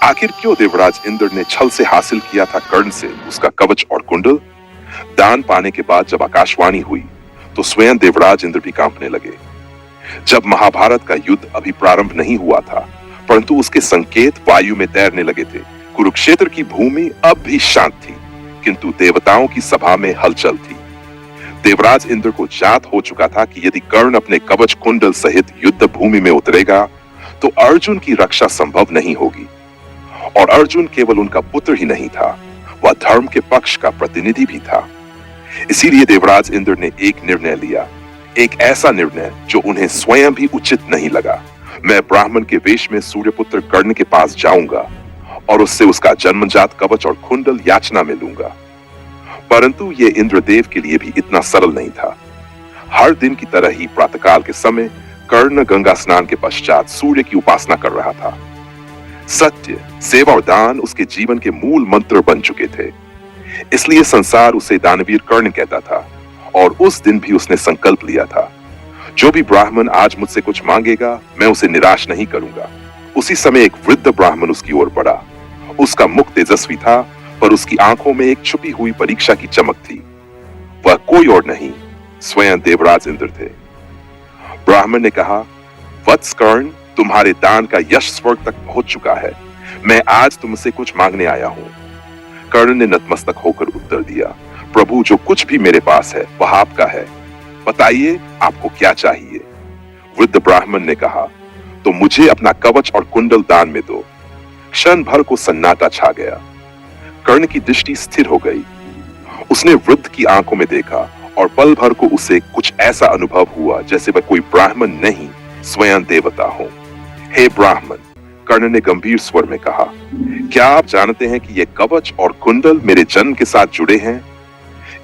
आखिर क्यों देवराज इंद्र ने छल से हासिल किया था कर्ण से उसका कवच और कुंडल? दान पाने के बाद जब आकाशवाणी हुई तो स्वयं देवराज इंद्र भी कांपने लगे। जब महाभारत का युद्ध अभी प्रारंभ नहीं हुआ था, परंतु उसके संकेत वायु में तैरने लगे थे। कुरुक्षेत्र की भूमि अब भी शांत थी, किंतु देवताओं की सभा में हलचल थी। देवराज इंद्र को जात हो चुका था कि यदि कर्ण अपने कवच कुंडल सहित युद्ध भूमि में उतरेगा तो अर्जुन की रक्षा संभव नहीं होगी। और अर्जुन केवल उनका पुत्र ही नहीं था, वह धर्म के पक्ष का प्रतिनिधि भी था। इसीलिए देवराज इंद्र ने एक निर्णय लिया, एक ऐसा निर्णय जो उन्हें स्वयं भी उचित नहीं लगा। मैं ब्राह्मण के वेश में सूर्यपुत्र कर्ण के पास जाऊंगा और उससे उसका जन्मजात कवच और कुंडल याचना में लूंगा। परंतु यह इंद्रदेव के लिए भी इतना सरल नहीं था। हर दिन की तरह ही प्रातःकाल के समय कर्ण गंगा स्नान के पश्चात सूर्य की उपासना कर रहा था। सत्य, सेवा और दान उसके जीवन के मूल मंत्र बन चुके थे। इसलिए संसार उसे दानवीर कर्ण कहता था। और उस दिन भी उसने संकल्प लिया था, जो भी ब्राह्मण आज मुझसे कुछ मांगेगा मैं उसे निराश नहीं करूंगा। उसी समय एक वृद्ध ब्राह्मण उसकी ओर बढ़ा। उसका मुख तेजस्वी था, पर उसकी आंखों में एक छुपी हुई परीक्षा की चमक थी। वह कोई और नहीं, स्वयं देवराज इंद्र थे। ब्राह्मण ने कहा, वत्स कर्ण, तुम्हारे दान का यश स्वर्ग तक पहुंच चुका है। मैं आज तुमसे कुछ मांगने आया हूं। कर्ण ने नतमस्तक होकर उत्तर दिया, प्रभु, जो कुछ भी मेरे पास है वह आपका है। बताइए आपको क्या चाहिए। वृद्ध ब्राह्मण ने कहा, तो मुझे अपना कवच और कुंडल दान में दो। क्षण भर को सन्नाटा छा गया। कर्ण की दृष्टि स्थिर हो गई। उसने वृद्ध की आंखों में देखा और पल भर को उसे कुछ ऐसा अनुभव हुआ जैसे वह कोई ब्राह्मण नहीं, स्वयं देवता हो। हे ब्राह्मण, कर्ण ने गंभीर स्वर में कहा, क्या आप जानते हैं कि ये कवच और कुंडल मेरे जन्म के साथ जुड़े हैं?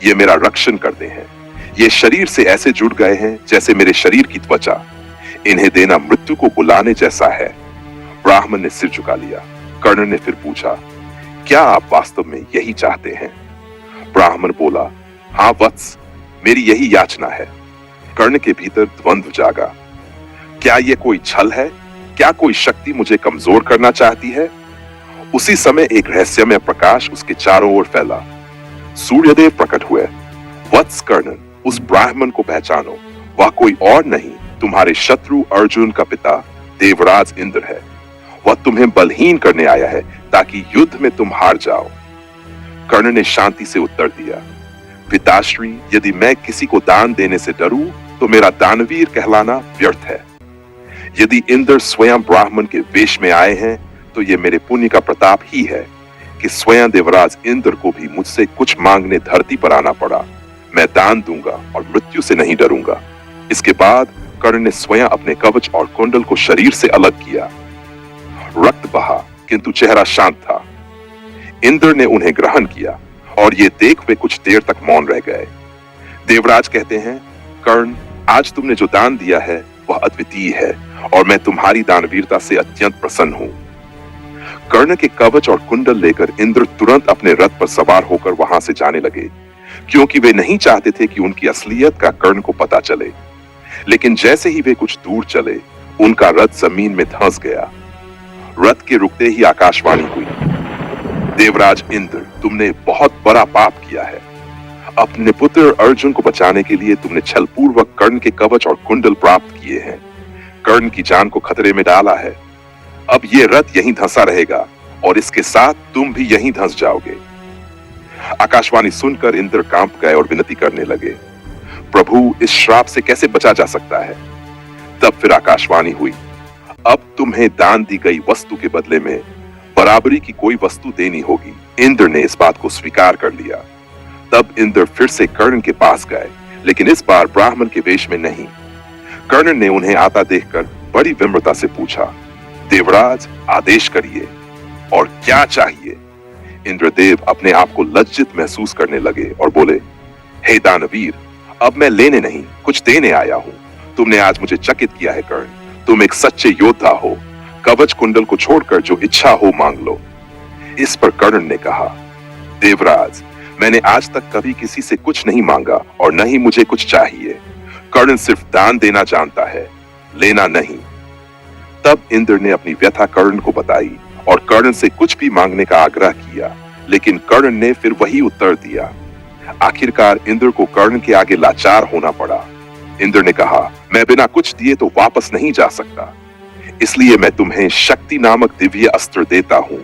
ये मेरा रक्षण करते हैं। ये शरीर से ऐसे जुड़ गए हैं जैसे मेरे शरीर की त्वचा। इन्हें देना मृत्यु को बुलाने जैसा है। ब्राह्मण ने सिर झुका लिया। कर्ण ने फिर पूछा, क्या आप वास्तव में यही चाहते हैं? ब्राह्मण बोला, हाँ वत्स, मेरी यही याचना है। कर्ण के भीतर द्वंद्व जागा। क्या यह कोई छल है? क्या कोई शक्ति मुझे कमजोर करना चाहती है? उसी समय एक रहस्यमय प्रकाश उसके चारों ओर फैला। सूर्यदेव प्रकट हुए। वत्स कर्ण, उस ब्राह्मण को पहचानो। वह कोई और नहीं, तुम्हारे शत्रु अर्जुन का पिता देवराज इंद्र है। वह तुम्हें बलहीन करने आया है ताकि युद्ध में तुम हार जाओ। कर्ण ने शांति से उत्तर दिया, पिताश्री, यदि मैं किसी को दान देने से डरूं तो मेरा दानवीर कहलाना व्यर्थ है। यदि इंद्र स्वयं ब्राह्मण के वेश में आए हैं तो यह मेरे पुण्य का प्रताप ही है कि स्वयं देवराज इंद्र को भी मुझसे कुछ मांगने धरती पर आना पड़ा। मैं दान दूंगा और मृत्यु से नहीं डरूंगा। इसके बाद कर्ण ने स्वयं अपने कवच और कुंडल को शरीर से अलग किया। रक्त बहा, किंतु चेहरा शांत था। इंद्र ने उन्हें ग्रहण किया और ये देख वे कुछ देर तक मौन रह गए। देवराज कहते हैं, कर्ण, आज तुमने जो दान दिया है वह अद्वितीय है और मैं तुम्हारी दानवीरता से अत्यंत प्रसन्न हूं। कर्ण के कवच और कुंडल लेकर इंद्र तुरंत अपने रथ पर सवार होकर वहां से जाने लगे, क्योंकि वे नहीं चाहते थे कि उनकी असलियत का कर्ण को पता चले। लेकिन जैसे ही वे कुछ दूर चले, उनका रथ जमीन में धंस गया। रथ के रुकते ही आकाशवाणी हुई, देवराज इंद्र, तुमने बहुत बड़ा पाप किया है। अपने पुत्र अर्जुन को बचाने के लिए तुमने छलपूर्वक कर्ण के कवच और कुंडल प्राप्त किए हैं। कर्ण की जान को खतरे में डाला है। अब ये रथ यहीं धंसा रहेगा और इसके साथ तुम भी यहीं धंस जाओगे। आकाशवाणी सुनकर इंद्र कांप गए और विनती करने लगे, प्रभु, इस श्राप से कैसे बचा जा सकता है? तब फिर आकाशवाणी हुई, अब तुम्हें दान दी गई वस्तु के बदले में बराबरी की कोई वस्तु देनी होगी। इंद्र ने इस बात को स्वीकार कर लिया। तब इंद्र फिर से कर्ण के पास गए, लेकिन इस बार ब्राह्मण के वेश में नहीं। कर्ण ने उन्हें आता देखकर बड़ी विनम्रता से पूछा, देवराज, आदेश करिए, और क्या चाहिए? इंद्रदेव अपने आप को लज्जित महसूस करने लगे और बोले, हे दानवीर, अब मैं लेने नहीं कुछ देने आया हूं। तुमने आज मुझे चकित किया है कर्ण। तुम एक सच्चे योद्धा हो। कवच कुंडल को छोड़कर जो इच्छा हो मांग लो। इस पर कर्ण ने कहा, देवराज, मैंने आज तक कभी किसी से कुछ नहीं मांगा और न ही मुझे कुछ चाहिए। कर्ण सिर्फ दान देना जानता है, लेना नहीं। तब इंद्र ने अपनी व्यथा कर्ण को बताई और कर्ण से कुछ भी मांगने का आग्रह किया, लेकिन कर्ण ने फिर वही उत्तर दिया। आखिरकार इंद्र को कर्ण के आगे लाचार होना पड़ा। इंद्र ने कहा, मैं बिना कुछ दिए तो वापस नहीं जा सकता, इसलिए मैं तुम्हें शक्ति नामक दिव्य अस्त्र देता हूं,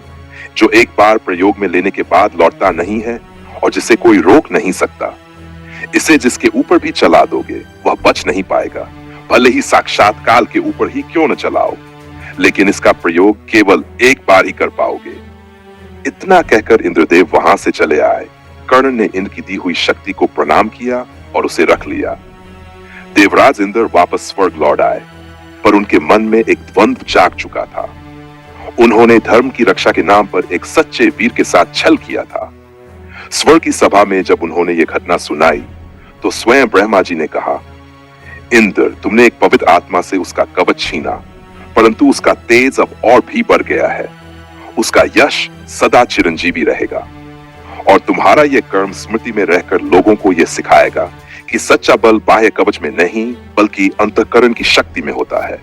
जो एक बार प्रयोग में लेने के बाद लौटता नहीं है और जिसे कोई रोक नहीं सकता। इसे जिसके ऊपर भी चला दोगे वह बच नहीं पाएगा, भले ही साक्षात काल के ऊपर ही क्यों न चलाओ, लेकिन इसका प्रयोग केवल एक बार ही कर पाओगे। इतना कहकर इंद्रदेव वहां से चले आए। कर्ण ने इंद्र की दी हुई शक्ति को प्रणाम किया और उसे रख लिया। देवराज इंद्र वापस स्वर्ग लौट आए, पर उनके मन में एक द्वंद्व जाग चुका था। उन्होंने धर्म की रक्षा के नाम पर एक सच्चे वीर के साथ छल किया था। स्वर्ग की सभा में जब उन्होंने ये घटना सुनाई तो स्वयं ब्रह्मा जी ने कहा, इंद्र, तुमने एक पवित्र आत्मा से उसका कवच छीना, परंतु उसका तेज अब और भी बढ़ गया है। उसका यश सदा चिरंजीवी रहेगा और तुम्हारा यह कर्म स्मृति में रहकर लोगों को यह सिखाएगा कि सच्चा बल बाह्य कवच में नहीं बल्कि अंतःकरण की शक्ति में होता है।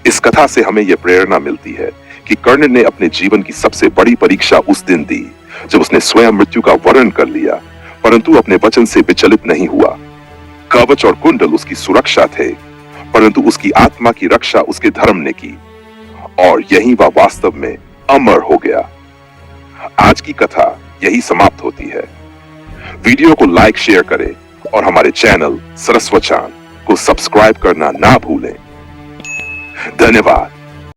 इस कथा से हमें यह प्रेरणा मिलती है कि कर्ण ने अपने जीवन की सबसे बड़ी परीक्षा उस दिन दी जब उसने स्वयं मृत्यु का वर्ण कर लिया, परंतु अपने वचन से विचलित नहीं हुआ। कवच और कुंडल उसकी सुरक्षा थे, परंतु उसकी आत्मा की रक्षा उसके धर्म ने की, और यही वह वास्तव में अमर हो गया। आज की कथा यही समाप्त होती है। वीडियो को लाइक शेयर करें और हमारे चैनल सरस्वचान को सब्सक्राइब करना ना भूलें। धन्यवाद।